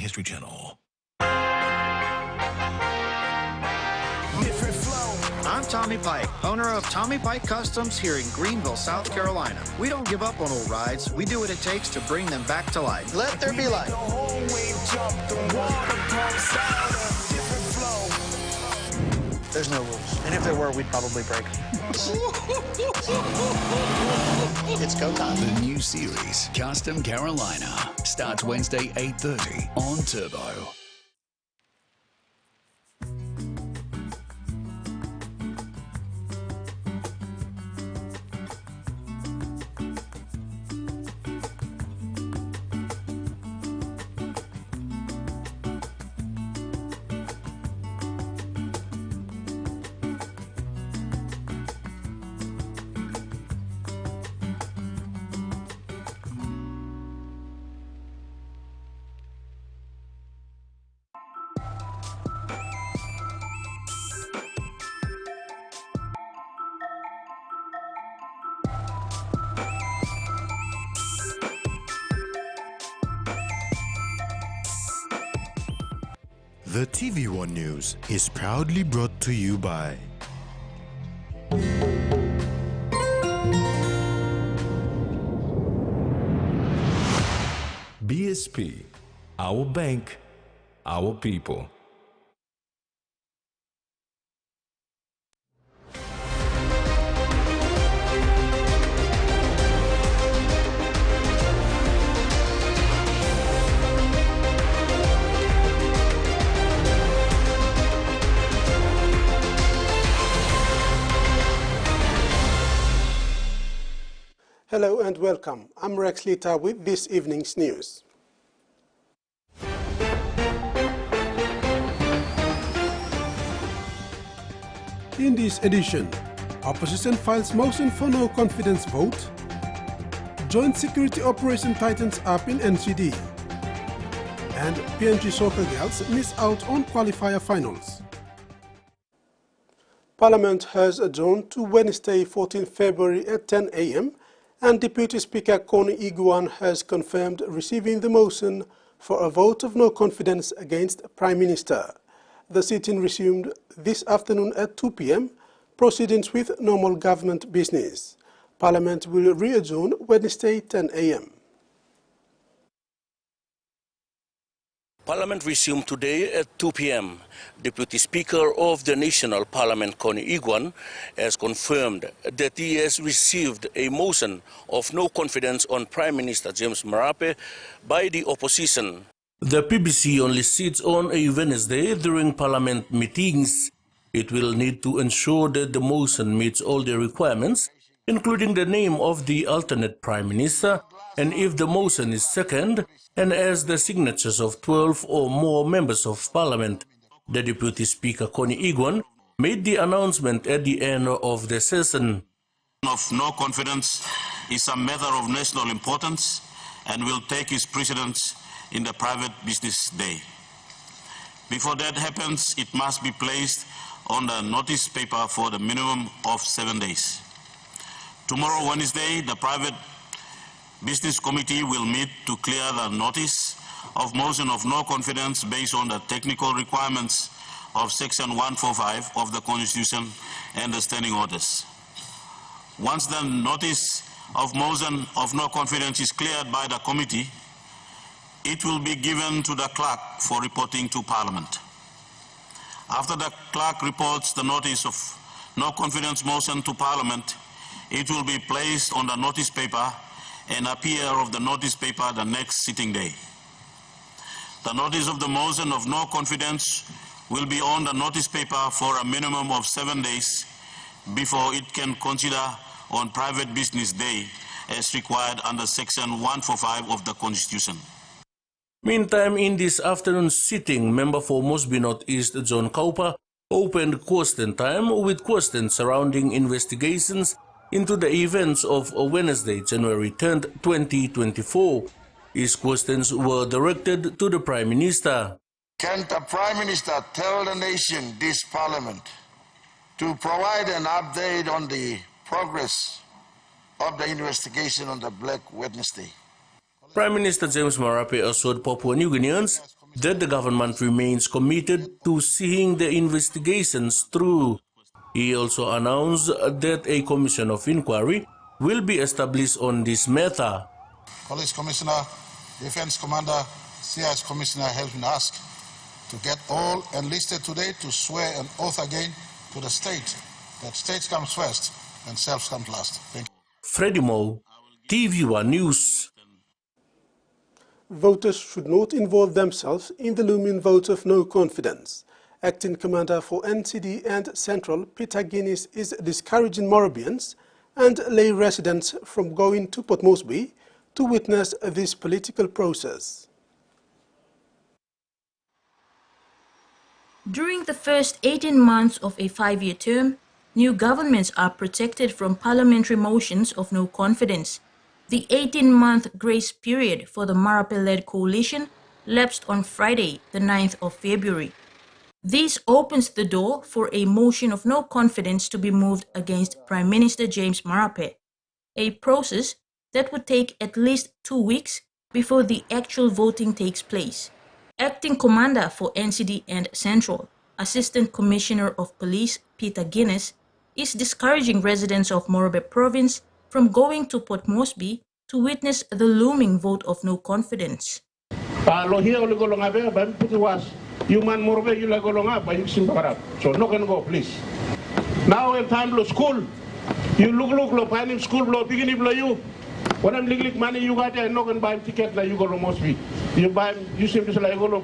History Channel. I'm Tommy Pike, owner of Tommy Pike Customs here in Greenville, South Carolina. We don't give up on old rides. We do what it takes to bring them back to life. Let there be light. There's no rules. And if there were, we'd probably break them. It's go time. The new series, Custom Carolina, starts Wednesday, 8:30 on Turbo. The Tvwan News is proudly brought to you by BSP, our bank, our people. Hello and welcome. I'm Rex Lita with this evening's news. In this edition, opposition files motion for no confidence vote. Joint security operation tightens up in NCD. And PNG soccer girls miss out on qualifier finals. Parliament has adjourned to Wednesday, 14 February at 10 a.m. and Deputy Speaker Connie Iguan has confirmed receiving the motion for a vote of no confidence against Prime Minister. The sitting resumed this afternoon at 2 p.m, proceedings with normal government business. Parliament will re-adjourn Wednesday, 10 a.m. Parliament resumed today at 2 p.m. Deputy Speaker of the National Parliament, Connie Iguan, has confirmed that he has received a motion of no confidence on Prime Minister James Marape by the opposition. The PBC only sits on a Wednesday during Parliament meetings. It will need to ensure that the motion meets all the requirements, including the name of the alternate Prime Minister, and if the motion is second, and as the signatures of 12 or more members of Parliament. The Deputy Speaker, Connie Iguan, made the announcement at the end of the session. Of no confidence is a matter of national importance and will take its precedence in the private business day. Before that happens, it must be placed on the notice paper for the minimum of 7 days. Tomorrow, Wednesday, the private Business Committee will meet to clear the notice of motion of no confidence based on the technical requirements of Section 145 of the Constitution and the standing orders. Once the notice of motion of no confidence is cleared by the committee, it will be given to the clerk for reporting to Parliament. After the clerk reports the notice of no confidence motion to Parliament, it will be placed on the notice paper and appear of the notice paper the next sitting day. The notice of the motion of no confidence will be on the notice paper for a minimum of 7 days before it can consider on private business day as required under Section 145 of the Constitution. Meantime, in this afternoon's sitting, member for Mosby North East John Kaupa opened question time with questions surrounding investigations into the events of Wednesday, January 10, 2024. His questions were directed to the Prime Minister. Can the Prime Minister tell the nation, this Parliament, to provide an update on the progress of the investigation on the Black Wednesday? Prime Minister James Marape assured Papua New Guineans that the government remains committed to seeing the investigations through. He also announced that a commission of inquiry will be established on this matter. Police Commissioner, Defense Commander, CIS Commissioner has been asked to get all enlisted today to swear an oath again to the state, that state comes first and self comes last. Thank you. Freddie Mo, Tvwan News. Voters should not involve themselves in the looming vote of no confidence. Acting Commander for NCD and Central, Peter Guinness, is discouraging Morabians and lay residents from going to Port Moresby to witness this political process. During the first 18 months of a 5-year term, new governments are protected from parliamentary motions of no confidence. The 18-month grace period for the Marape-led coalition lapsed on Friday, the 9th of February. This opens the door for a motion of no confidence to be moved against Prime Minister James Marape, a process that would take at least 2 weeks before the actual voting takes place. Acting Commander for NCD and Central, Assistant Commissioner of Police Peter Guinness, is discouraging residents of Morobe Province from going to Port Moresby to witness the looming vote of no confidence. You man Morobe, you like going up, but you seem to so not gonna go, please. Now in time lo school, you look lo finding school lo beginning blow you. When I'm legally money you got there, not gonna buy ticket like you go to Moresby. You buy, you seem to say like go to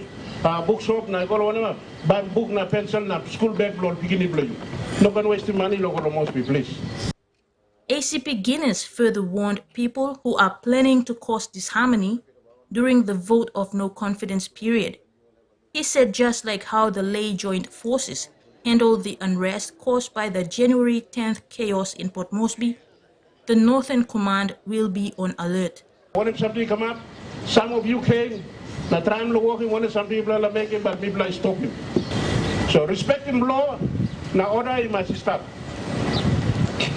bookshop, na go to whatever, buy book na pencil na school bag lo beginning blow you. Not gonna waste money lo go to Moresby, please. ACP Guinness further warned people who are planning to cause disharmony during the vote of no confidence period. He said just like how the lay joined forces handled the unrest caused by the January 10th chaos in Port Moresby, the Northern Command will be on alert. When something come up, some of you came, the time to walking, when some people are making, but people are stopping. So respecting law, now order you must stop.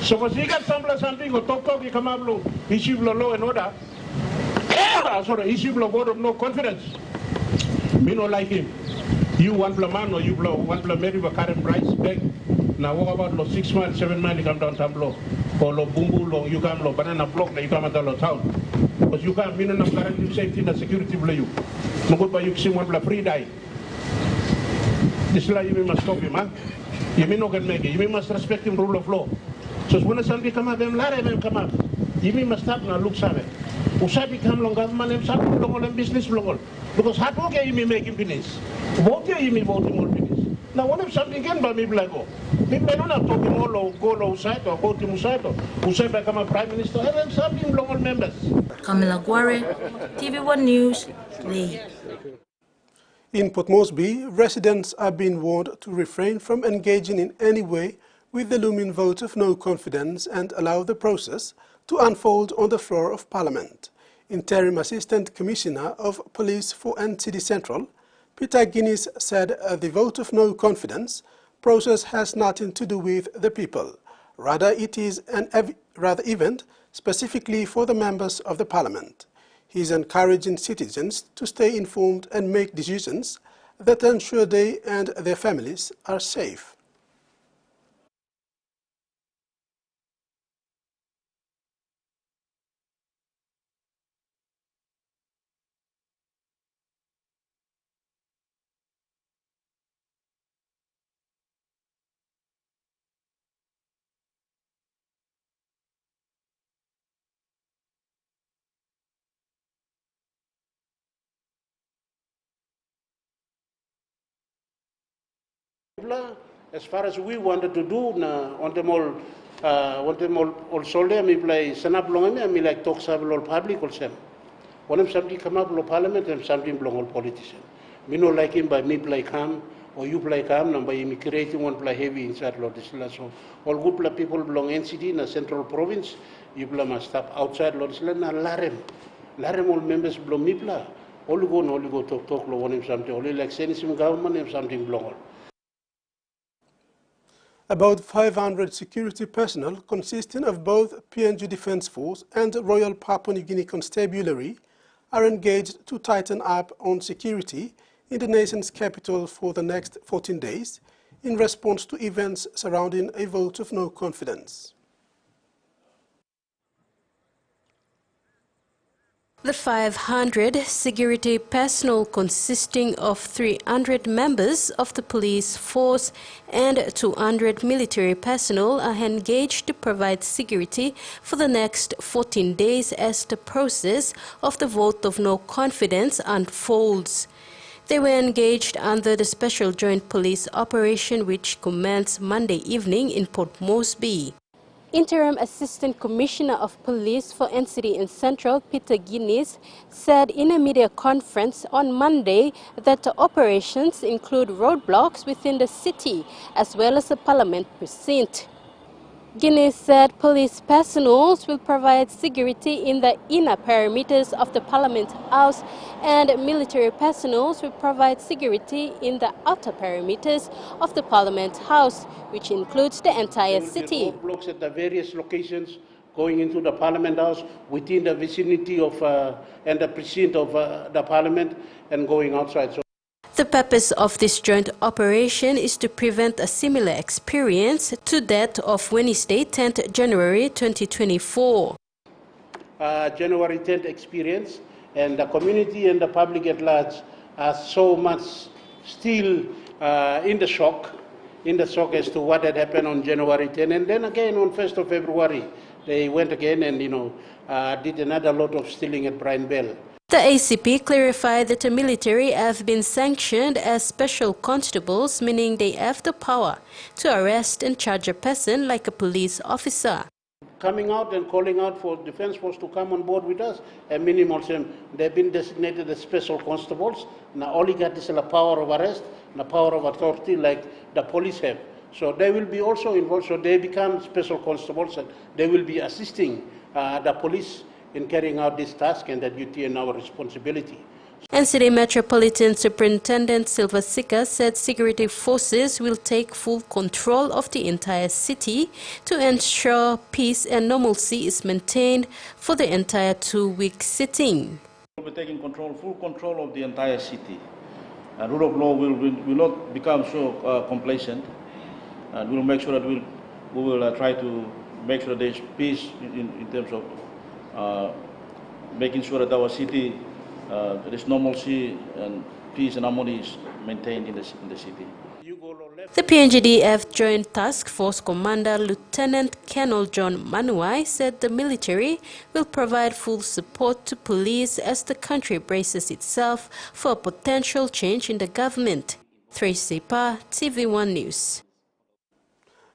So because you got something, or talk, you come up, issue law and order. Sorry, issue vote of no confidence. Me no like him. You one man or you blow one maybe a current price bag. Now what about lo 6 miles, 7 miles you come down Tamblo? Or lo bumbu lo you come lo banana block you come at the town. Because you can't mean enough current safety and security blow you. No good by you see one free die. This is you must stop him, huh? You may not can make it. You must respect him rule of law. So when somebody come up, them come up. You must stop now look savage. Usabi come long government and something long and business long. Because how okay you may make him finish. Vote you may vote him all finish. Now what if something can by me like go? People don't have talking all or go outside or go to Musaito. Who say become a prime minister and then something long all members. Camila Guare, TV1 News, Lay. In Port Moresby, residents are being warned to refrain from engaging in any way with the looming vote of no confidence and allow the process to unfold on the floor of Parliament. Interim Assistant Commissioner of Police for NCD Central, Peter Guinness, said the vote of no confidence process has nothing to do with the people. Rather, it is an event specifically for the members of the Parliament. He is encouraging citizens to stay informed and make decisions that ensure they and their families are safe. As far as we wanted to do, on them all soldier, me play senap long me like talk sab all public or sem. When somebody come up lo parliament and something belong all politician. Me no like him by me play calm or you play calm, and by me creating one play heavy inside lo this so all good play people belong NCD na central province. You play must stop outside lo this na larem all members belong me play. All go talk lo one him something. Only like sending government him something belong all. About 500 security personnel consisting of both PNG Defence Force and Royal Papua New Guinea Constabulary are engaged to tighten up on security in the nation's capital for the next 14 days in response to events surrounding a vote of no confidence. The 500 security personnel consisting of 300 members of the police force and 200 military personnel are engaged to provide security for the next 14 days as the process of the vote of no confidence unfolds. They were engaged under the special joint police operation which commenced Monday evening in Port Moresby. Interim Assistant Commissioner of Police for NCD and Central, Peter Guinness, said in a media conference on Monday that the operations include roadblocks within the city as well as the Parliament precinct. Guinness said police personnel will provide security in the inner perimeters of the Parliament House and military personnel will provide security in the outer perimeters of the Parliament House, which includes the entire city. Roadblocks at the various locations going into the Parliament House, within the vicinity of and the precinct of the Parliament, and going outside. So the purpose of this joint operation is to prevent a similar experience to that of Wednesday, 10th January 2024. January 10th experience, and the community and the public at large are so much still in the shock as to what had happened on January 10th. And then again on 1st of February, they went again and did another lot of stealing at Brian Bell. The ACP clarified that the military have been sanctioned as special constables, meaning they have the power to arrest and charge a person like a police officer. Coming out and calling out for Defence Force to come on board with us, a minimal term. They've been designated as special constables. Now all you got is the power of arrest and the power of authority like the police have. So they will be also involved, so they become special constables and they will be assisting the police in carrying out this task and the duty and our responsibility. NCD Metropolitan Superintendent Silva Sika said security forces will take full control of the entire city to ensure peace and normalcy is maintained for the entire 2-week sitting. We will be taking full control of the entire city. Rule of law will not become so complacent, and we will make sure that we will try to make sure that there is peace in terms of making sure that our city, there is normalcy and peace and harmony is maintained in the city. The PNGDF Joint Task Force Commander Lieutenant Colonel John Manuai said the military will provide full support to police as the country braces itself for a potential change in the government. Tracy Pa, TV1 News.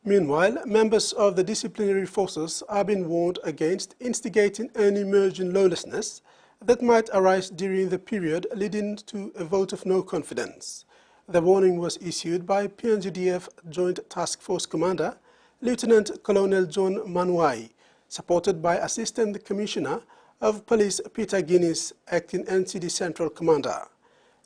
Meanwhile, members of the disciplinary forces are being warned against instigating any emerging lawlessness that might arise during the period leading to a vote of no confidence. The warning was issued by PNGDF Joint Task Force Commander Lieutenant Colonel John Manuai, supported by Assistant Commissioner of Police Peter Guinness, acting NCD Central Commander.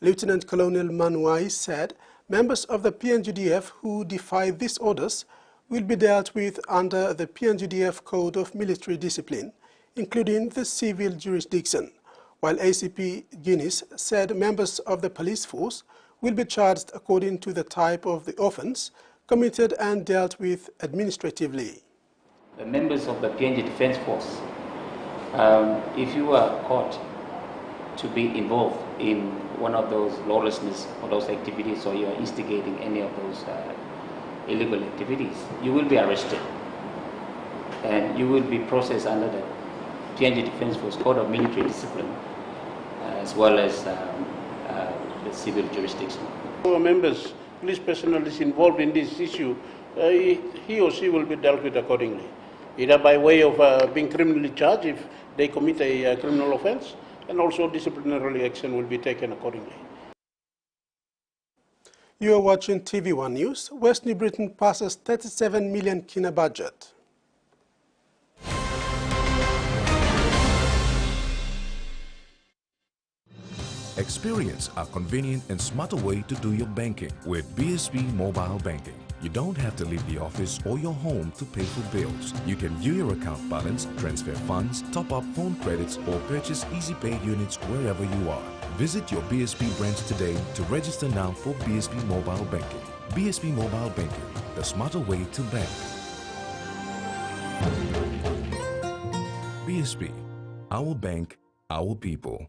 Lieutenant Colonel Manuai said members of the PNGDF who defy these orders will be dealt with under the PNGDF Code of Military Discipline, including the civil jurisdiction, while ACP Guinness said members of the police force will be charged according to the type of the offence committed and dealt with administratively. The members of the PNG Defence Force, if you are caught to be involved in one of those lawlessness or those activities, or you are instigating any of those illegal activities, you will be arrested and you will be processed under the PNG Defence Force Code of Military Discipline as well as the civil jurisdiction. Our members, police personnel is involved in this issue, he or she will be dealt with accordingly, either by way of being criminally charged if they commit a criminal offence, and also disciplinary action will be taken accordingly. You are watching TV1 News. West New Britain passes 37 million kina budget. Experience a convenient and smarter way to do your banking with BSB Mobile Banking. You don't have to leave the office or your home to pay for bills. You can view your account balance, transfer funds, top up phone credits, or purchase easy pay units wherever you are. Visit your BSP branch today to register now for BSP Mobile Banking. BSP Mobile Banking, the smarter way to bank. BSP, our bank, our people.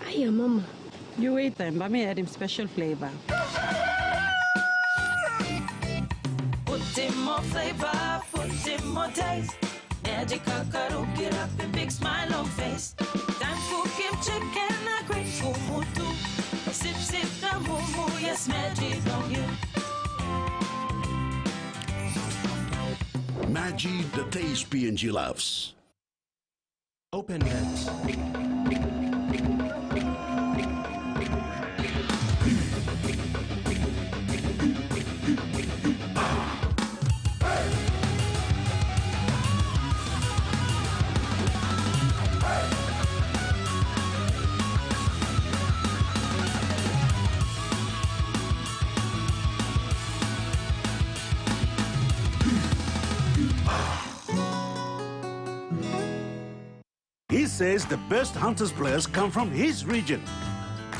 Hiya, Mama. You wait then, but me add him special flavor. Put in more flavor, put in more taste. Magic kakaro, get up and big smile on face. Time for kim chicken, a great mutu. Sip, sip, the moo, yes, magic on you. Magic, the taste PNG loves. Open it. He says the best Hunters players come from his region.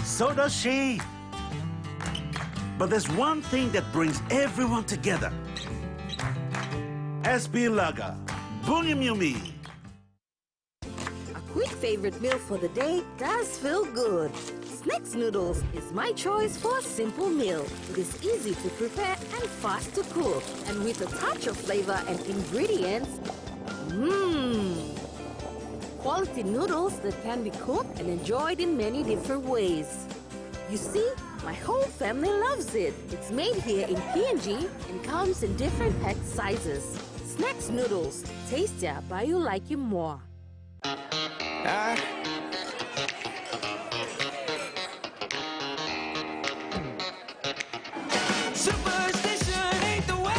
So does she. But there's one thing that brings everyone together. SB Lager, Bunyamyumi. A quick favorite meal for the day does feel good. Snacks noodles is my choice for a simple meal. It is easy to prepare and fast to cook. And with a touch of flavor and ingredients, quality noodles that can be cooked and enjoyed in many different ways. You see, my whole family loves it. It's made here in PNG and comes in different pack sizes. Snacks noodles, tastier but you like it more. Superstition ain't the way.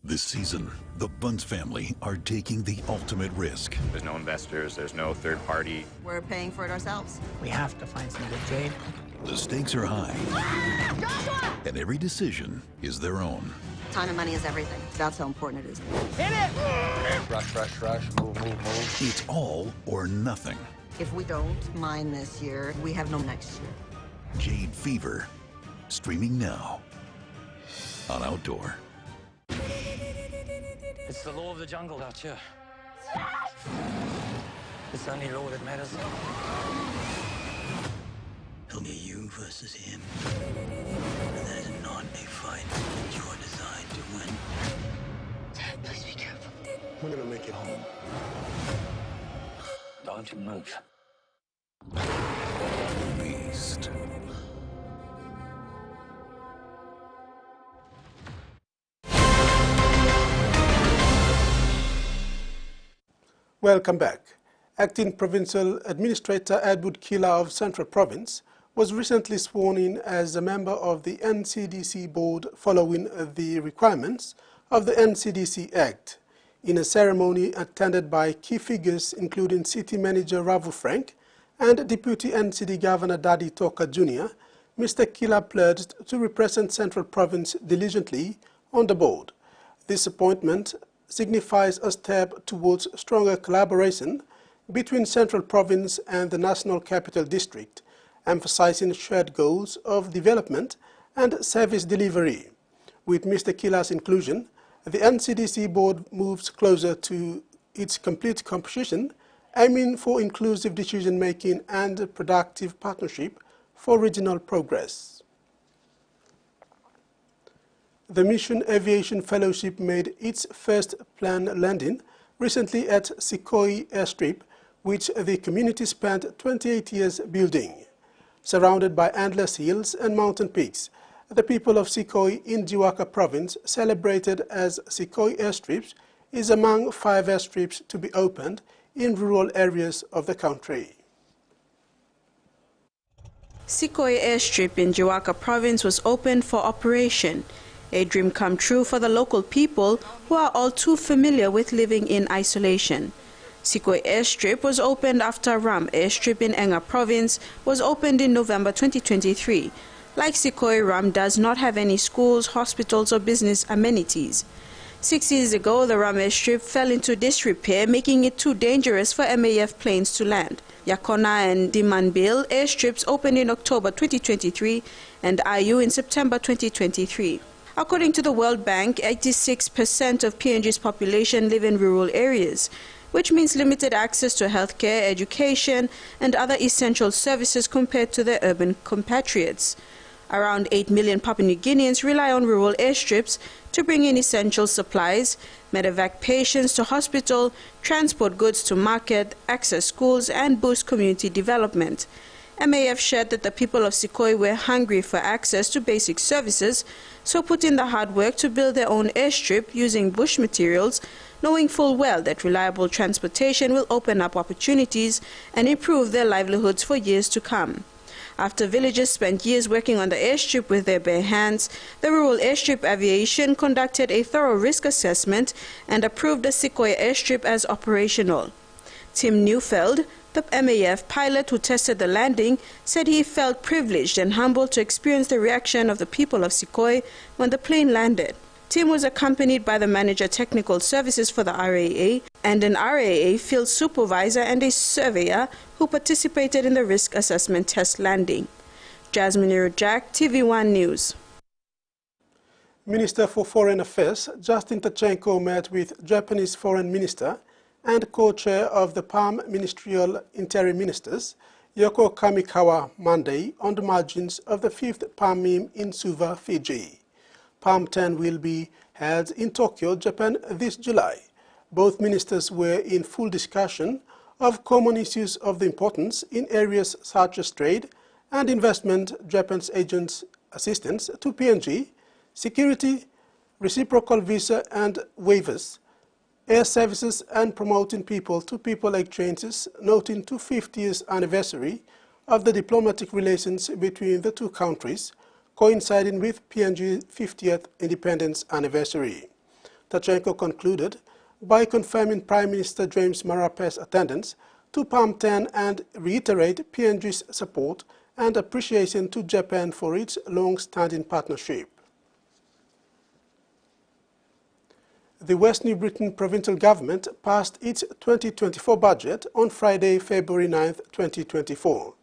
This season, the Bunce family are taking the ultimate risk. There's no investors, there's no third party. We're paying for it ourselves. We have to find some good trade. The stakes are high, and every decision is their own. Time and money is everything. That's how important it is. Hit it! Rush, rush, rush, move, move, move. It's all or nothing. If we don't mine this year, we have no next year. Jade Fever, streaming now on Outdoor. It's the law of the jungle out here. It's the only law that matters. It'll be you versus him. And that is not a fight you are designed to win. Dad, please be careful. We're gonna make it home. Don't you move. Beast. Welcome back. Acting Provincial Administrator Edward Kila of Central Province was recently sworn in as a member of the NCDC board following the requirements of the NCDC Act. In a ceremony attended by key figures including City Manager Ravu Frank and Deputy NCD Governor Daddy Toka Jr., Mr. Kila pledged to represent Central Province diligently on the board. This appointment signifies a step towards stronger collaboration between Central Province and the National Capital District, emphasizing shared goals of development and service delivery. With Mr. Kila's inclusion, the NCDC board moves closer to its complete composition, aiming for inclusive decision-making and productive partnership for regional progress. The Mission Aviation Fellowship made its first planned landing recently at Sikoi Airstrip, which the community spent 28 years building. Surrounded by endless hills and mountain peaks, the people of Sikoi in Jiwaka Province celebrated as Sikoi Airstrips is among 5 airstrips to be opened in rural areas of the country. Sikoi Airstrip in Jiwaka Province was opened for operation, a dream come true for the local people who are all too familiar with living in isolation. Sikoi Airstrip was opened after Ram Airstrip in Enga Province was opened in November 2023. Like Sikoi, Ram does not have any schools, hospitals or business amenities. 6 years ago, the Ram airstrip fell into disrepair, making it too dangerous for MAF planes to land. Yakona and Dimanbil airstrips opened in October 2023 and IU in September 2023. According to the World Bank, 86% of PNG's population live in rural areas, which means limited access to healthcare, education, and other essential services compared to their urban compatriots. Around 8 million Papua New Guineans rely on rural airstrips to bring in essential supplies, medevac patients to hospital, transport goods to market, access schools, and boost community development. MAF shared that the people of Sikoi were hungry for access to basic services, so put in the hard work to build their own airstrip using bush materials, knowing full well that reliable transportation will open up opportunities and improve their livelihoods for years to come. After villagers spent years working on the airstrip with their bare hands, the Rural Airstrip Aviation conducted a thorough risk assessment and approved the Sikoi airstrip as operational. Tim Neufeld, the MAF pilot who tested the landing, said he felt privileged and humbled to experience the reaction of the people of Sikoi when the plane landed. Tim was accompanied by the Manager Technical Services for the RAA and an RAA field supervisor and a surveyor who participated in the risk assessment test landing. Jasmine Irojak, Tvwan News. Minister for Foreign Affairs Justin Tachenko met with Japanese Foreign Minister and co-chair of the PAM Ministerial Interim Ministers, Yoko Kamikawa, Monday on the margins of the 5th PAM MIM in Suva, Fiji. PAM 10 will be held in Tokyo, Japan this July. Both ministers were in full discussion of common issues of the importance in areas such as trade and investment, Japan's agents' assistance to PNG, security, reciprocal visa and waivers, air services and promoting people-to-people exchanges, noting the 50th anniversary of the diplomatic relations between the two countries, coinciding with PNG's 50th independence anniversary. Tachenko concluded by confirming Prime Minister James Marape's attendance to PAM 10 and reiterate PNG's support and appreciation to Japan for its long-standing partnership. The West New Britain Provincial Government passed its 2024 budget on Friday, February 9, 2024.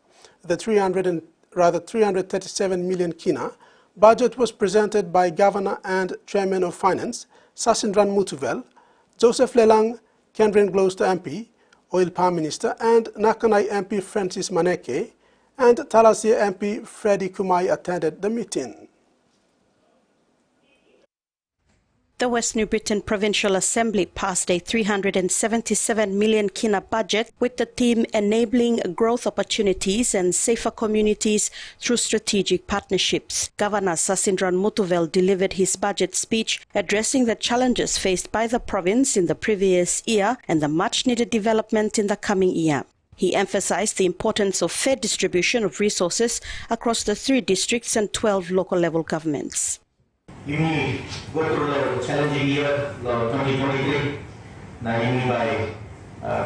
The 337 million kina budget was presented by Governor and Chairman of Finance Sasindran Mutuvel, Joseph Lelang, Kendrin Gloucester MP, Oil Palm Minister, and Nakanai MP Francis Maneke, and Talasia MP Freddie Kumai attended the meeting. The West New Britain Provincial Assembly passed a 377 million kina budget with the theme Enabling Growth Opportunities and Safer Communities Through Strategic Partnerships. Governor Sasindran Mutuvel delivered his budget speech addressing the challenges faced by the province in the previous year and the much-needed development in the coming year. He emphasized the importance of fair distribution of resources across the 3 districts and 12 local level governments. Ini go through the challenging year, 2023. Now, ini by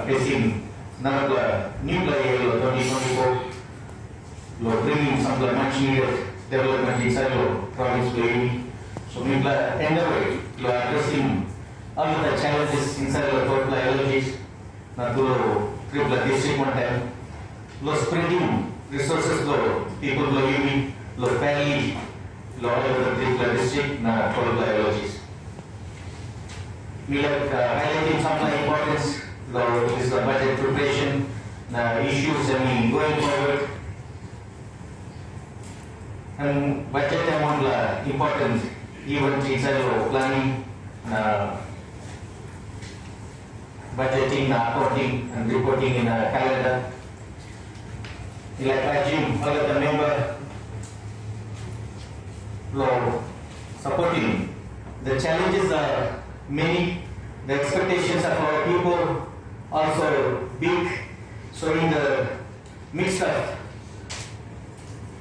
facing another new year, 2024, bringing some much needed development inside the province. So, we endeavor addressing all the challenges inside the total ideologies. Now, to triple district one time, spreading resources to people, family. All over the particular district, total biologies. We are highlighting some of the importance is the budget preparation, issues going forward. And budget among important events inside of planning, budgeting, accounting, and reporting in a calendar. Like urging all of the members supporting. The challenges are many, the expectations of our people also big. So in the midst of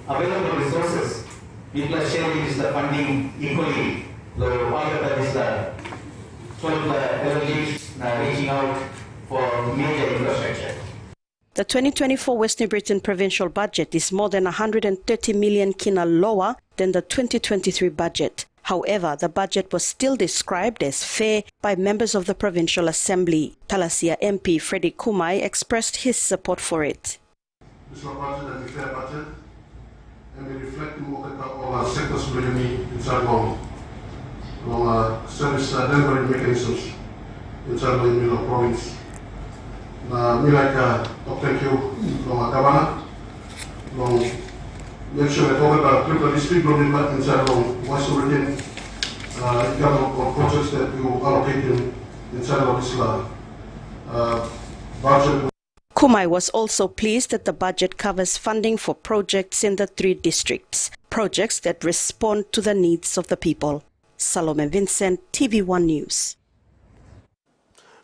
available resources, people are sharing the funding equally. All of this 12 energies reaching out for major infrastructure. The 2024 West New Britain provincial budget is more than 130 million kina lower than the 2023 budget. However, the budget was still described as fair by members of the Provincial Assembly. Talasia MP Freddie Kumai expressed his support for it. This is a budget that is a fair budget, and we reflect all our sectors really inside long service delivery mechanisms inside the Milo province. Me like thank you, long Governor, long make sure that all the triple district will be inside long what's written in terms of projects that you allocate inside of this budget. Kumai was also pleased that the budget covers funding for projects in the 3 districts, projects that respond to the needs of the people. Salome Vincent, TV1 News.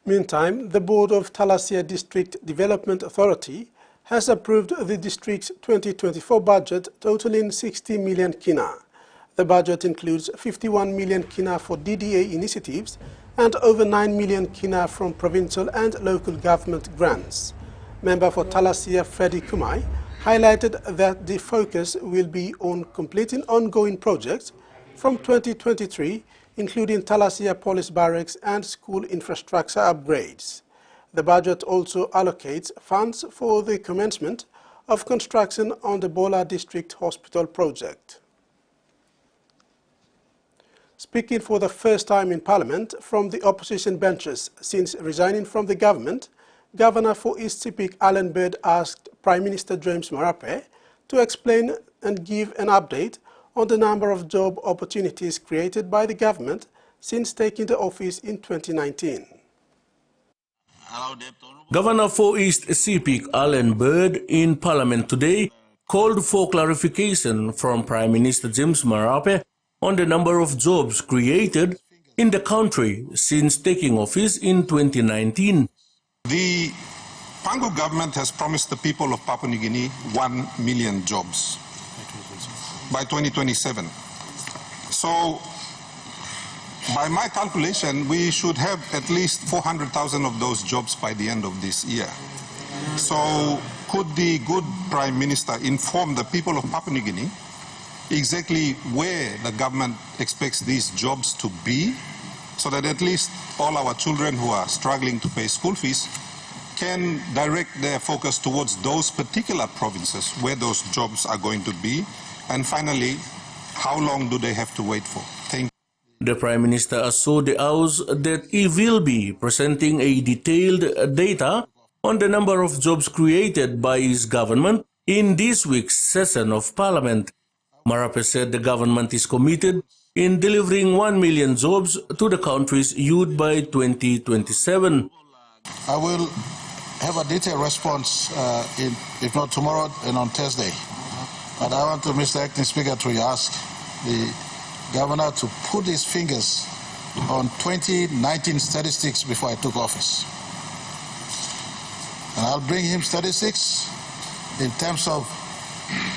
Meantime, the Board of Talasia District Development Authority has approved the district's 2024 budget totaling 60 million kina. The budget includes 51 million kina for DDA initiatives and over 9 million kina from provincial and local government grants. Member for Talasia Freddie Kumai highlighted that the focus will be on completing ongoing projects from 2023, including Talasia Police Barracks and school infrastructure upgrades. The budget also allocates funds for the commencement of construction on the Bola District Hospital project. Speaking for the first time in Parliament from the opposition benches since resigning from the government, Governor for East Sepik Alan Bird asked Prime Minister James Marape to explain and give an update on the number of job opportunities created by the government since taking the office in 2019. Governor for East Sepik Alan Bird in Parliament today called for clarification from Prime Minister James Marape on the number of jobs created in the country since taking office in 2019. The Pangu government has promised the people of Papua New Guinea 1 million jobs by 2027. So, by my calculation, we should have at least 400,000 of those jobs by the end of this year. So, could the good Prime Minister inform the people of Papua New Guinea exactly where the government expects these jobs to be, so that at least all our children who are struggling to pay school fees can direct their focus towards those particular provinces where those jobs are going to be? And finally, how long do they have to wait for? Thank you. The Prime Minister assured the House that he will be presenting a detailed data on the number of jobs created by his government in this week's session of Parliament. Marape said the government is committed in delivering 1 million jobs to the country's youth by 2027. I will have a detailed response, if not tomorrow, and on Thursday. But I want to, Mr. Acting Speaker, to ask the Governor to put his fingers on 2019 statistics before I took office. And I'll bring him statistics in terms of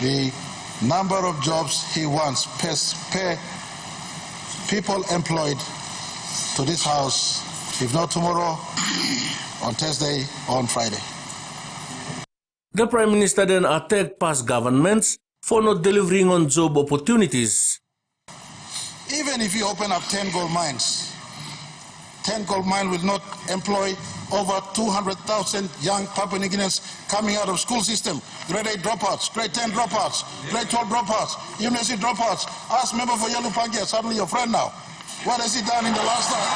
the number of jobs he wants per people employed to this House, if not tomorrow, on Thursday or on Friday. The Prime Minister then attacked past governments for not delivering on job opportunities. Even if you open up 10 gold mines, 10 gold mines will not employ over 200,000 young Papua New Guineans coming out of school system, grade 8 dropouts, grade 10 dropouts, grade 12 dropouts, university dropouts. Ask member for Yalu Pangia, suddenly your friend now. What has he done in the last time?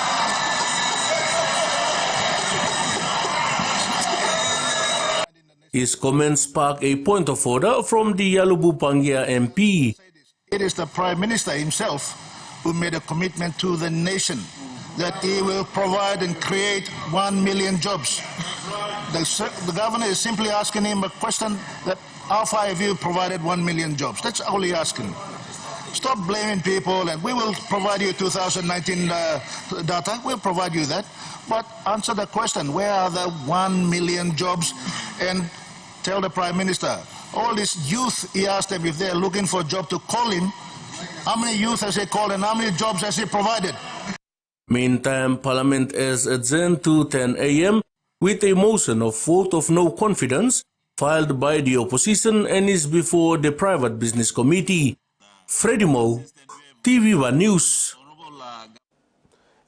His comments sparked a point of order from the Yalubu Pangia MP. It is the Prime Minister himself who made a commitment to the nation that he will provide and create 1 million jobs. The governor is simply asking him a question that how far have you provided 1 million jobs? That's all he's asking. Stop blaming people, and we will provide you 2019 data. We'll provide you that. But answer the question, where are the 1 million jobs? And tell the Prime Minister, all this youth, he asked them if they're looking for a job to call him. How many youth has he called and how many jobs has he provided? Meantime, Parliament is adjourned to 10 a.m. with a motion of vote of no confidence filed by the opposition and is before the Private Business Committee. Freddie Mo, Tvwan News.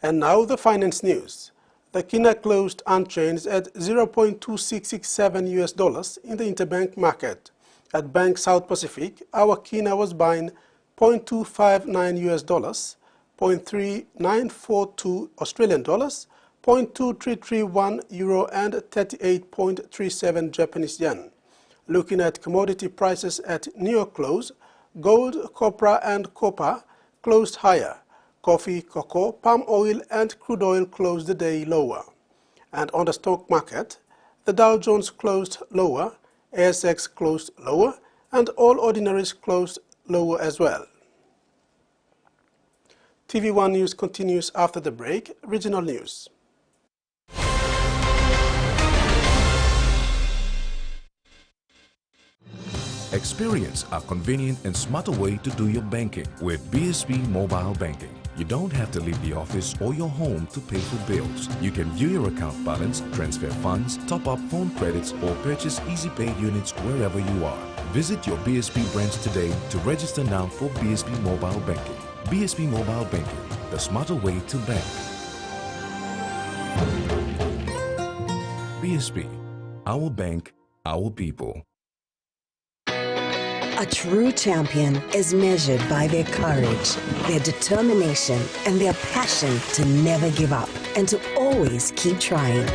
And now the finance news. The kina closed unchanged at 0.2667 US dollars in the interbank market. At Bank South Pacific, our kina was buying 0.259 US dollars, 0.3942 Australian dollars, 0.2331 euro and 38.37 Japanese yen. Looking at commodity prices at New York close, gold, copra and copper closed higher. Coffee, cocoa, palm oil and crude oil closed the day lower. And on the stock market, the Dow Jones closed lower, ASX closed lower, and all ordinaries closed lower as well. TV1 News continues after the break. Regional news. Experience a convenient and smarter way to do your banking with BSB Mobile Banking. You don't have to leave the office or your home to pay for bills. You can view your account balance, transfer funds, top up phone credits, or purchase easy paid units wherever you are. Visit your BSB branch today to register now for BSB Mobile Banking. BSB Mobile Banking, the smarter way to bank. BSB, our bank, our people. A true champion is measured by their courage, their determination, and their passion to never give up and to always keep trying.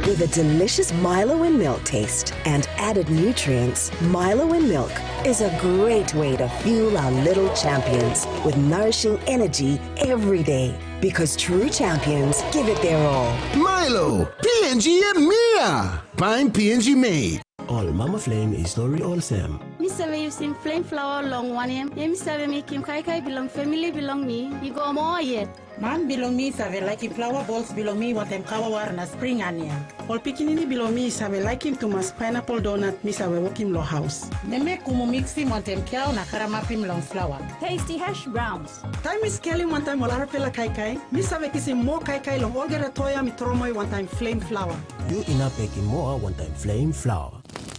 With a delicious Milo in milk taste and added nutrients, Milo in milk is a great way to fuel our little champions with nourishing energy every day. Because true champions give it their all. Milo, PNG and Mia. Find PNG made. All Mama Flame is not all Sam. Me say you sing flame flower long one him. Me say me Kim Kai Kai belong family belong me. You go more yet. Man belong me save like flower balls belong me what them kawa war na spring onion. All pikinini belong me save like him to mas pineapple donut me save walk him lo house. Ne me kumu mix him what them cow na karama pim long flower. Tasty hash browns. Time is scaling one time walara pela kai kai. Me save kissing more kai kai long all get a toya mi tromoy one time flame flower. You in a baking more one time flame flower.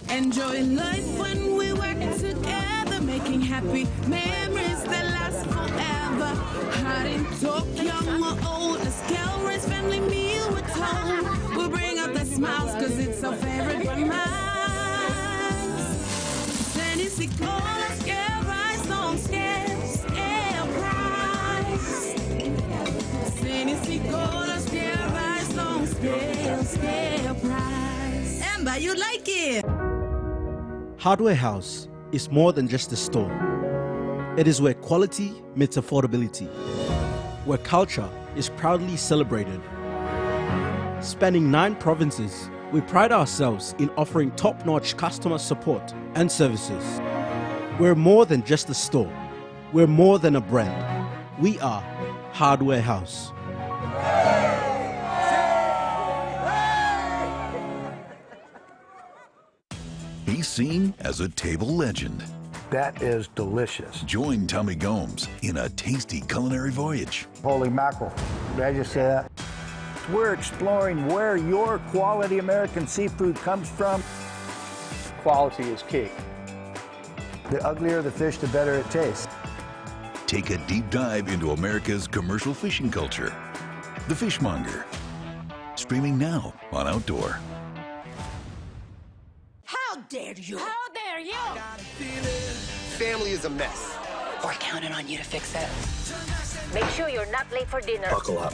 Enjoying life when we work together, making happy memories that last forever. Hot in talk, young or old, a scale family meal with home. We'll bring out the smiles cause it's our favorite reminds. Tennessee cola, scale rice on scale price. Tennessee cola, scale rice on scale price. Amber, you like it? Hardware House is more than just a store. It is where quality meets affordability, where culture is proudly celebrated. Spanning 9 provinces, we pride ourselves in offering top-notch customer support and services. We're more than just a store. We're more than a brand. We are Hardware House. He's seen as a table legend. That is delicious. Join Tommy Gomes in a tasty culinary voyage. Holy mackerel. Did I just say that? We're exploring where your quality American seafood comes from. Quality is key. The uglier the fish, the better it tastes. Take a deep dive into America's commercial fishing culture. The Fishmonger. Streaming now on Outdoor. How dare you? How dare you? Family is a mess. We're counting on you to fix it. Make sure you're not late for dinner. Buckle up.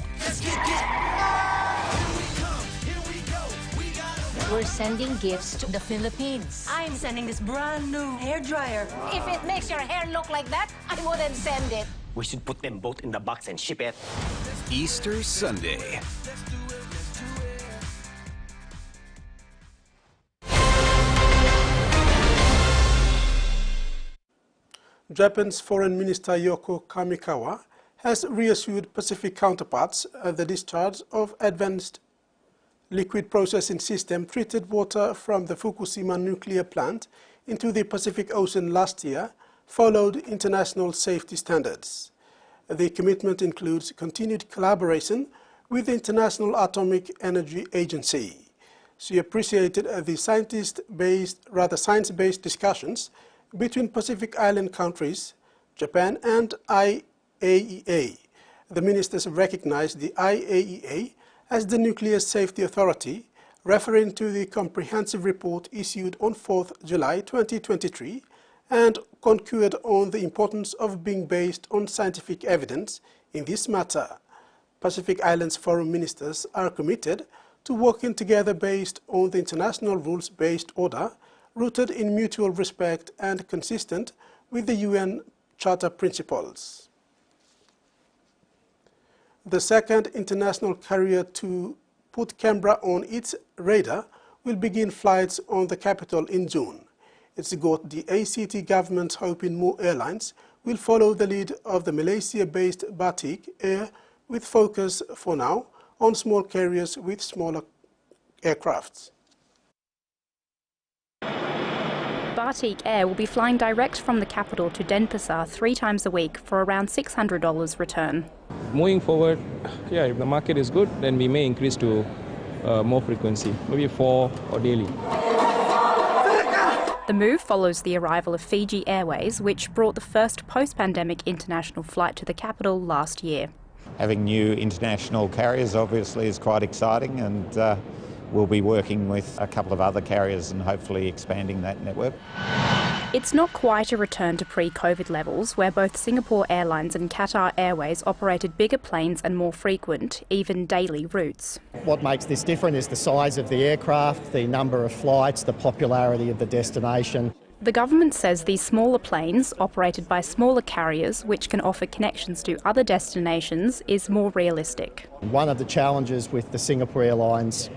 We're sending gifts to the Philippines. I'm sending this brand new hair dryer. If it makes your hair look like that, I wouldn't send it. We should put them both in the box and ship it. Easter Sunday. Japan's Foreign Minister Yoko Kamikawa has reassured Pacific counterparts the discharge of advanced liquid processing system treated water from the Fukushima nuclear plant into the Pacific Ocean last year followed international safety standards. The commitment includes continued collaboration with the International Atomic Energy Agency. She appreciated the science-based discussions between Pacific Island countries Japan and IAEA. The ministers recognized the IAEA as the Nuclear Safety Authority, referring to the comprehensive report issued on 4th July 2023 and concurred on the importance of being based on scientific evidence in this matter. Pacific Islands Forum ministers are committed to working together based on the international rules-based order, rooted in mutual respect and consistent with the UN Charter principles. The second international carrier to put Canberra on its radar will begin flights on the capital in June. It's got the ACT government hoping more airlines will follow the lead of the Malaysia-based Batik Air, with focus for now on small carriers with smaller aircrafts. Batik Air will be flying direct from the capital to Denpasar 3 times a week for around $600 return. Moving forward, if the market is good, then we may increase to more frequency, maybe 4 or daily. The move follows the arrival of Fiji Airways, which brought the first post-pandemic international flight to the capital last year. Having new international carriers obviously is quite exciting, and we'll be working with a couple of other carriers and hopefully expanding that network. It's not quite a return to pre-COVID levels, where both Singapore Airlines and Qatar Airways operated bigger planes and more frequent, even daily routes. What makes this different is the size of the aircraft, the number of flights, the popularity of the destination. The government says these smaller planes, operated by smaller carriers, which can offer connections to other destinations, is more realistic. One of the challenges with the Singapore Airlines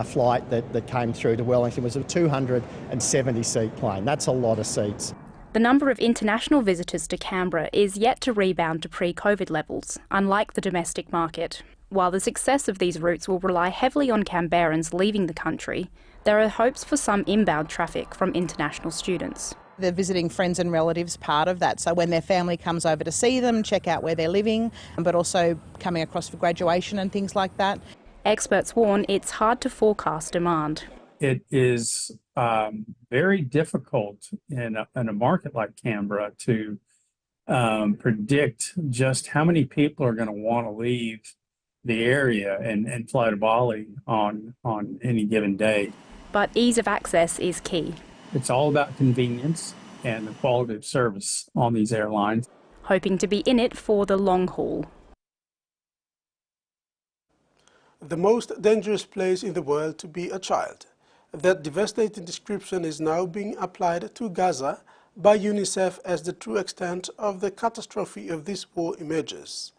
flight that came through to Wellington was a 270-seat plane. That's a lot of seats. The number of international visitors to Canberra is yet to rebound to pre-COVID levels, unlike the domestic market. While the success of these routes will rely heavily on Canberrans leaving the country, there are hopes for some inbound traffic from international students. They're visiting friends and relatives, part of that. So when their family comes over to see them, check out where they're living, but also coming across for graduation and things like that. Experts warn it's hard to forecast demand. It is very difficult in a market like Canberra to predict just how many people are going to want to leave the area and fly to Bali on any given day. But ease of access is key. It's all about convenience and the quality of service on these airlines. Hoping to be in it for the long haul. The most dangerous place in the world to be a child. That devastating description is now being applied to Gaza by UNICEF as the true extent of the catastrophe of this war emerges.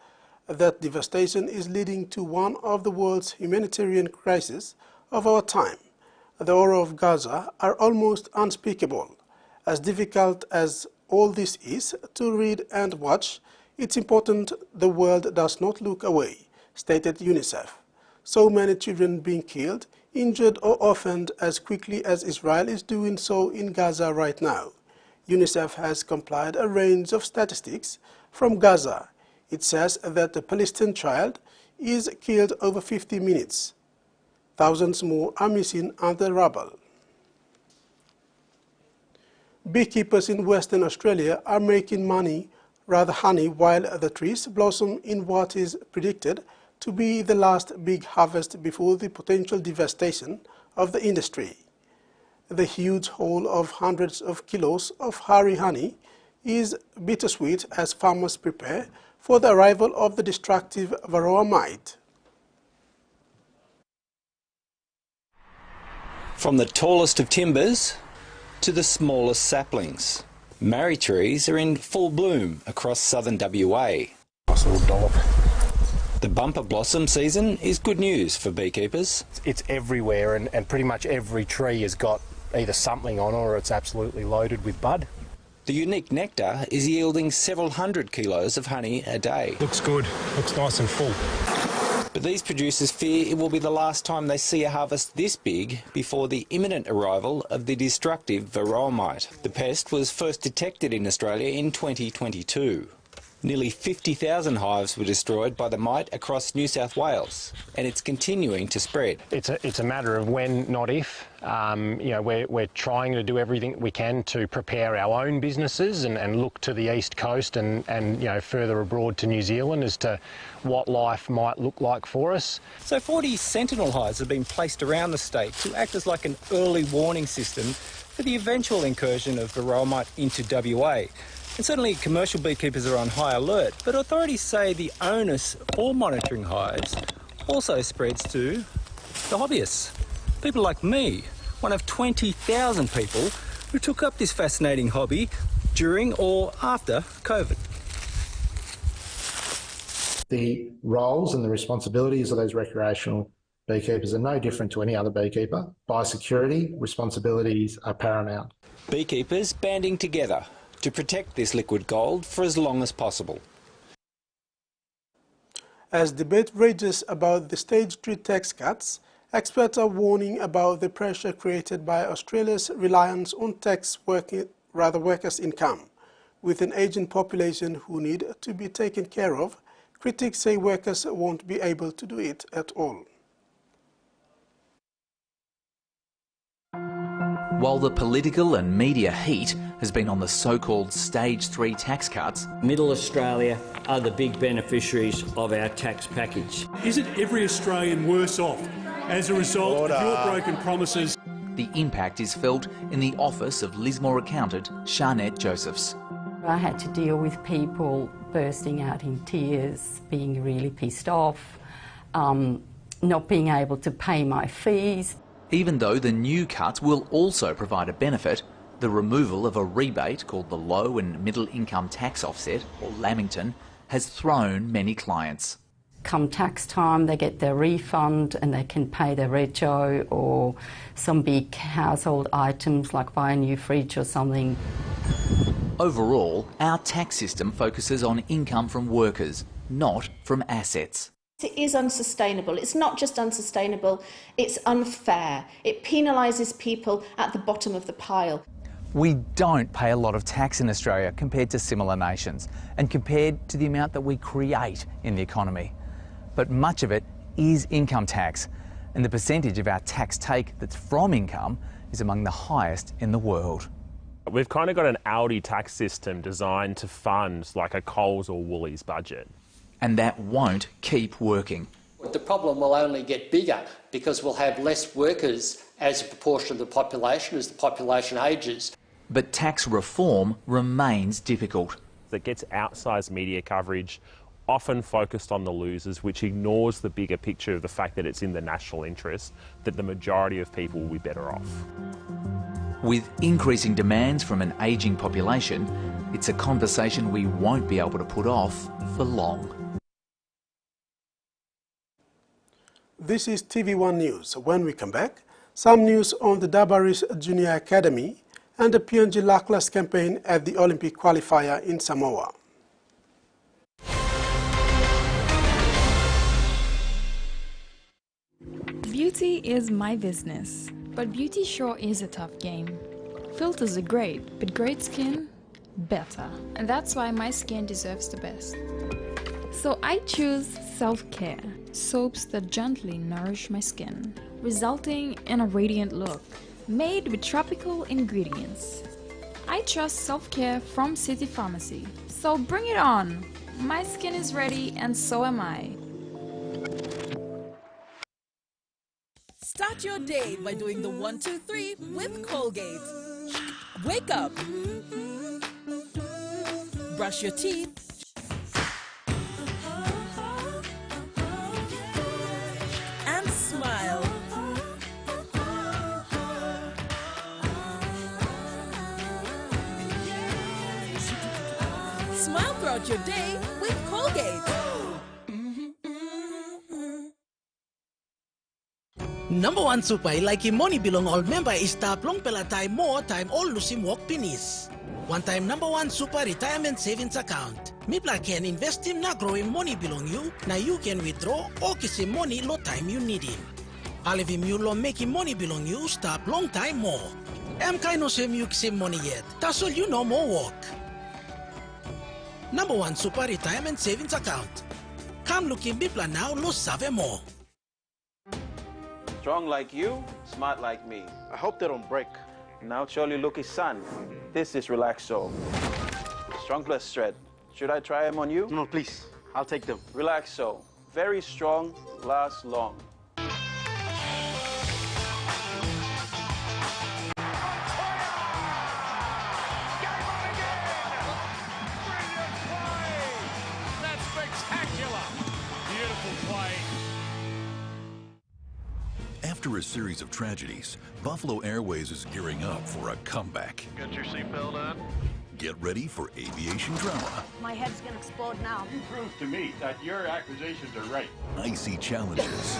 That devastation is leading to one of the world's humanitarian crises of our time. The horror of Gaza are almost unspeakable. As difficult as all this is to read and watch, it's important the world does not look away, stated UNICEF. So many children being killed, injured or orphaned as quickly as Israel is doing so in Gaza right now. UNICEF has compiled a range of statistics from Gaza. It says that a Palestinian child is killed over 50 minutes. Thousands more are missing under rubble. Beekeepers in Western Australia are making honey while the trees blossom in what is predicted to be the last big harvest before the potential devastation of the industry. The huge haul of hundreds of kilos of harry honey is bittersweet as farmers prepare for the arrival of the destructive varroa mite. From the tallest of timbers to the smallest saplings, marri trees are in full bloom across southern WA. Nice little dollop. The bumper blossom season is good news for beekeepers. It's everywhere, and pretty much every tree has got either something on or it's absolutely loaded with bud. The unique nectar is yielding several hundred kilos of honey a day. Looks good, looks nice and full. But these producers fear it will be the last time they see a harvest this big before the imminent arrival of the destructive varroa mite. The pest was first detected in Australia in 2022. Nearly 50,000 hives were destroyed by the mite across New South Wales, and it's continuing to spread. It's a matter of when, not if. We're trying to do everything we can to prepare our own businesses and look to the east coast and further abroad to New Zealand as to what life might look like for us. So 40 sentinel hives have been placed around the state to act as like an early warning system for the eventual incursion of varroa mite into WA. And certainly commercial beekeepers are on high alert, but authorities say the onus for monitoring hives also spreads to the hobbyists. People like me, one of 20,000 people who took up this fascinating hobby during or after COVID. The roles and the responsibilities of those recreational beekeepers are no different to any other beekeeper. Biosecurity responsibilities are paramount. Beekeepers banding together to protect this liquid gold for as long as possible. As debate rages about the stage 3 tax cuts, experts are warning about the pressure created by Australia's reliance on workers' income. With an aging population who need to be taken care of, critics say workers won't be able to do it at all. While the political and media heat has been on the so-called Stage 3 tax cuts, Middle Australia are the big beneficiaries of our tax package. Isn't every Australian worse off as a result of your broken promises? the impact is felt in the office of Lismore accountant Sharnette Josephs. I had to deal with people bursting out in tears, being really pissed off, not being able to pay my fees. Even though the new cuts will also provide a benefit, the removal of a rebate called the Low and Middle Income Tax Offset, or Lamington, has thrown many clients. Come tax time, they get their refund and they can pay their rego or some big household items like buy a new fridge or something. Overall, our tax system focuses on income from workers, not from assets. It is unsustainable. It's not just unsustainable, it's unfair. It penalises people at the bottom of the pile. We don't pay a lot of tax in Australia compared to similar nations and compared to the amount that we create in the economy. But much of it is income tax, and the percentage of our tax take that's from income is among the highest in the world. We've kind of got an Aldi tax system designed to fund like a Coles or Woolies budget. And that won't keep working. The problem will only get bigger because we'll have less workers as a proportion of the population as the population ages. But tax reform remains difficult. It gets outsized media coverage, often focused on the losers, which ignores the bigger picture of the fact that it's in the national interest, that the majority of people will be better off. With increasing demands from an ageing population, it's a conversation we won't be able to put off for long. This is TV1 News. When we come back, some news on the Dabaris Junior Academy and the PNG Lackless campaign at the Olympic qualifier in Samoa. Beauty is my business, but beauty sure is a tough game. Filters are great, but great skin, better. And that's why my skin deserves the best. So I choose self-care, soaps that gently nourish my skin, resulting in a radiant look, made with tropical ingredients. I trust self-care from City Pharmacy, so bring it on! My skin is ready and so am I. Start your day by doing the 1, 2, 3 with Colgate. Wake up. Brush your teeth. And smile. Smile throughout your day with Colgate. Number 1 supay like money belong all member is tap long pela time more time all lusim walk pinis. One time number 1 super retirement savings account. Mipla can invest him na growing money belong you. Now you can withdraw or kiss him money low time you need him. All of him you lo making money belong you stop long time more. Am kind of same you kiss him money yet. That's all you know more work. #1 Super Retirement Savings Account. Come look in Bipla now, lo save more. Strong like you, smart like me. I hope they don't break. Now surely look his son. This is Relaxo. Strong plus thread. Should I try them on you? No, please. I'll take them. Relaxo. Very strong, lasts long. That's spectacular. Beautiful play. After a series of tragedies, Buffalo Airways is gearing up for a comeback. Got your seatbelt on? Get ready for aviation drama, My head's gonna explode now. You prove to me that your accusations are right. icy challenges,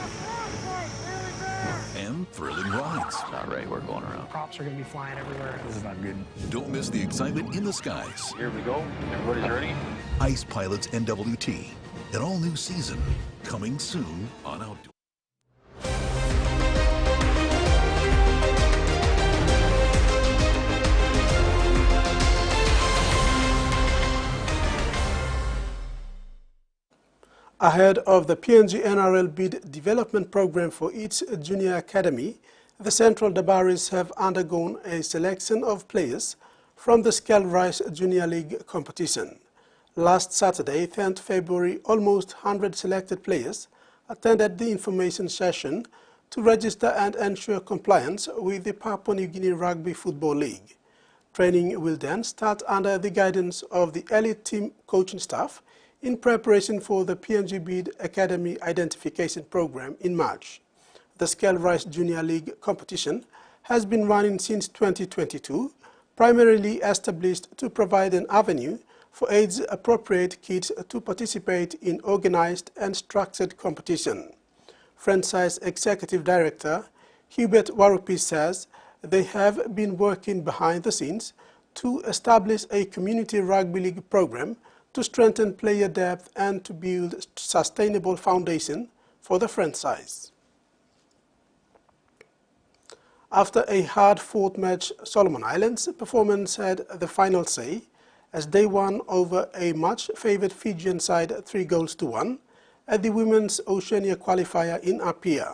and thrilling rides. Not right, we're going around. Props are gonna be flying everywhere. This is not good. Don't miss the excitement in the skies. Here we go. Everybody's ready? Ice Pilots NWT, an all-new season, coming soon on Outdoor. Ahead of the PNG NRL bid development program for its junior academy, the Central Dabaris have undergone a selection of players from the Scale Rice Junior League competition. Last Saturday, 10th February, almost 100 selected players attended the information session to register and ensure compliance with the Papua New Guinea Rugby Football League. Training will then start under the guidance of the elite team coaching staff in preparation for the PNG Bid Academy Identification Program in March. The Scale Rice Junior League competition has been running since 2022, primarily established to provide an avenue for age-appropriate kids to participate in organized and structured competition. Franchise Executive Director Hubert Warupi says they have been working behind the scenes to establish a community rugby league program to strengthen player depth and to build sustainable foundation for the franchise. After a hard-fought match, Solomon Islands' performance had the final say as they won over a much-favoured Fijian side 3-1 at the Women's Oceania qualifier in Apia.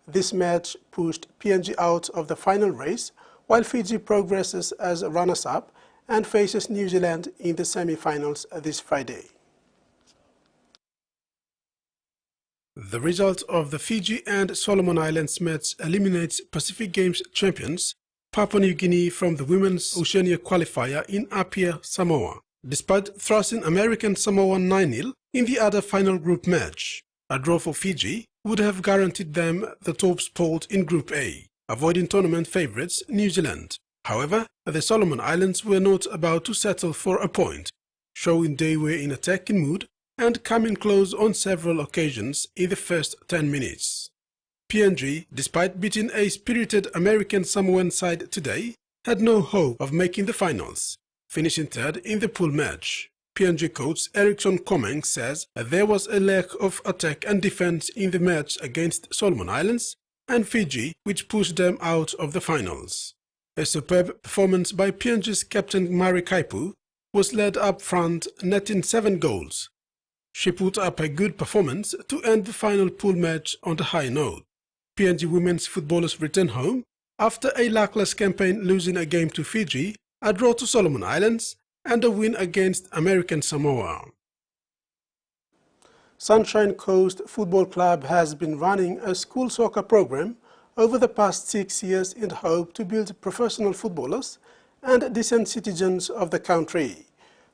This match pushed PNG out of the final race, while Fiji progresses as runners-up and faces New Zealand in the semi-finals this Friday. The result of the Fiji and Solomon Islands match eliminates Pacific Games champions Papua New Guinea from the Women's Oceania qualifier in Apia, Samoa, despite thrashing American Samoa 9-0 in the other final group match. A draw for Fiji would have guaranteed them the top spot in Group A, avoiding tournament favourites New Zealand. However, the Solomon Islands were not about to settle for a point, showing they were in attacking mood and coming close on several occasions in the first 10 minutes. PNG, despite beating a spirited American Samoan side today, had no hope of making the finals, finishing third in the pool match. PNG coach Ericsson Komeng says there was a lack of attack and defense in the match against Solomon Islands and Fiji, which pushed them out of the finals. A superb performance by PNG's captain Mari Kaipu was led up front, netting 7 goals. She put up a good performance to end the final pool match on a high note. PNG women's footballers return home after a luckless campaign, losing a game to Fiji, a draw to Solomon Islands, and a win against American Samoa. Sunshine Coast Football Club has been running a school soccer program over the past 6 years in the hope to build professional footballers and decent citizens of the country.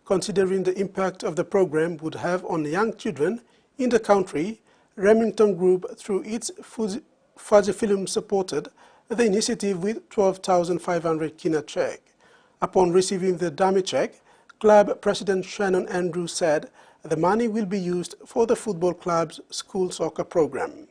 Considering the impact of the program would have on young children in the country, Remington Group, through its Fujifilm, supported the initiative with 12,500 kina check. Upon receiving the dummy check, club president Shannon Andrews said the money will be used for the football club's school soccer program.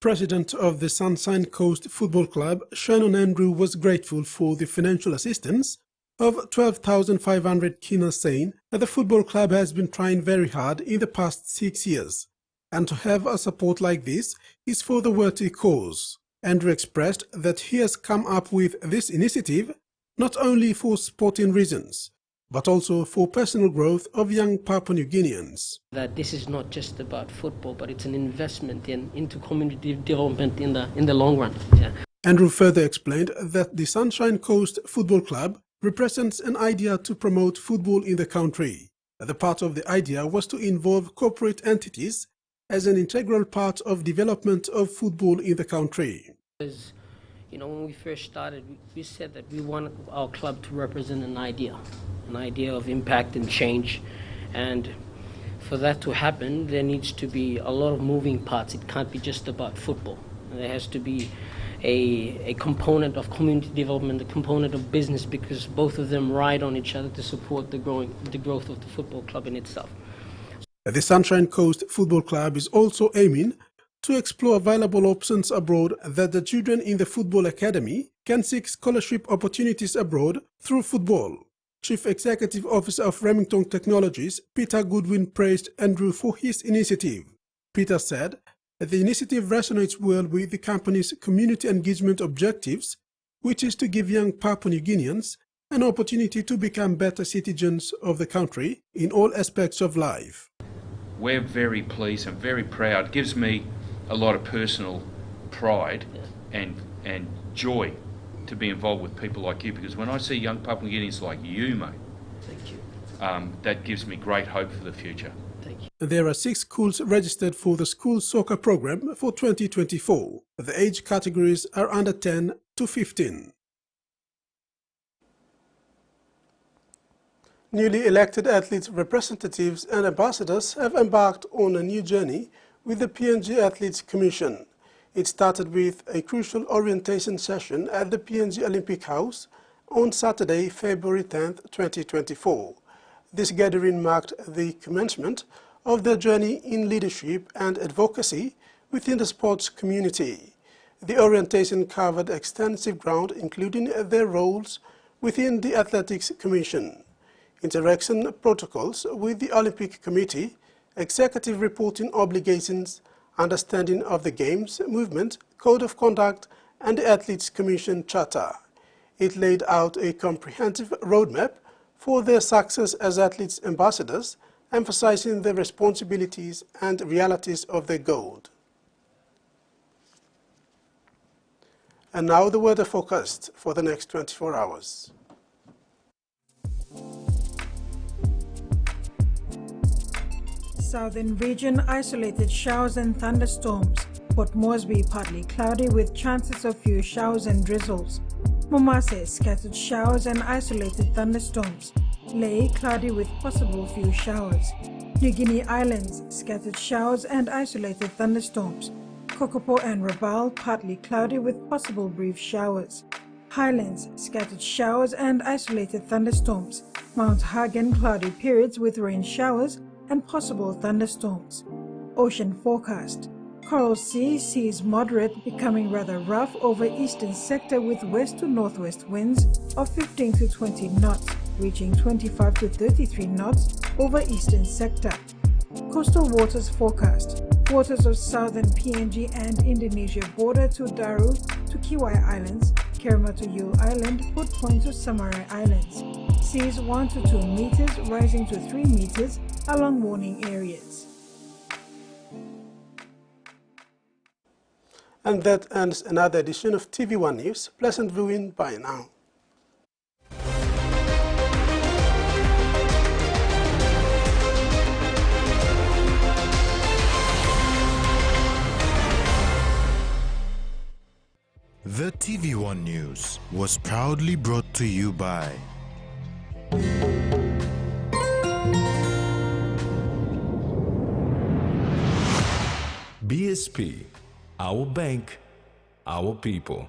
President of the Sunshine Coast Football Club, Shannon Andrew, was grateful for the financial assistance of 12,500 kina, saying that the football club has been trying very hard in the past 6 years, and to have a support like this is for the worthy cause. Andrew expressed that he has come up with this initiative not only for sporting reasons, but also for personal growth of young Papua New Guineans. That this is not just about football, but it's an investment into community development in the long run. Yeah. Andrew further explained that the Sunshine Coast Football Club represents an idea to promote football in the country. The part of the idea was to involve corporate entities as an integral part of development of football in the country. Because, you know, when we first started, we said that we want our club to represent an idea of impact and change. And for that to happen, there needs to be a lot of moving parts. It can't be just about football. There has to be a component of community development, a component of business, because both of them ride on each other to support the growth of the football club in itself. The Sunshine Coast Football Club is also aiming to explore available options abroad that the children in the Football Academy can seek scholarship opportunities abroad through football. Chief Executive Officer of Remington Technologies, Peter Goodwin, praised Andrew for his initiative. Peter said that the initiative resonates well with the company's community engagement objectives, which is to give young Papua New Guineans an opportunity to become better citizens of the country in all aspects of life. We're very pleased and very proud. It gives me a lot of personal pride and joy to be involved with people like you, because when I see young Papua New Guineans like you, mate, thank you. That gives me great hope for the future. Thank you. There are 6 schools registered for the school soccer program for 2024. The age categories are under 10 to 15. Newly elected athletes, representatives and ambassadors have embarked on a new journey with the PNG Athletes Commission. It started with a crucial orientation session at the PNG Olympic House on Saturday, February 10, 2024. This gathering marked the commencement of their journey in leadership and advocacy within the sports community. The orientation covered extensive ground, including their roles within the Athletics Commission, interaction protocols with the Olympic Committee, executive reporting obligations, understanding of the Games movement, code of conduct, and the Athletes Commission Charter. It laid out a comprehensive roadmap for their success as athletes ambassadors, emphasizing the responsibilities and realities of their goal. And now the weather forecast for the next 24 hours. Southern region, isolated showers and thunderstorms. Port Moresby, partly cloudy with chances of few showers and drizzles. Momase, scattered showers and isolated thunderstorms. Lae, cloudy with possible few showers. New Guinea Islands, scattered showers and isolated thunderstorms. Kokopo and Rabaul, partly cloudy with possible brief showers. Highlands, scattered showers and isolated thunderstorms. Mount Hagen, cloudy periods with rain showers and possible thunderstorms. Ocean forecast. Coral Sea sees moderate, becoming rather rough over eastern sector with west to northwest winds of 15 to 20 knots, reaching 25 to 33 knots over eastern sector. Coastal waters forecast. Waters of southern PNG and Indonesia border to Daru to Kiwai Islands, Kerma to Yule Island, Put Point to Samarai Islands. Seas 1 to 2 meters, rising to 3 meters along warning areas. And that ends another edition of TV1 News. Pleasant viewing. Bye now. The TV1 News was proudly brought to you by BSP, our bank, our people.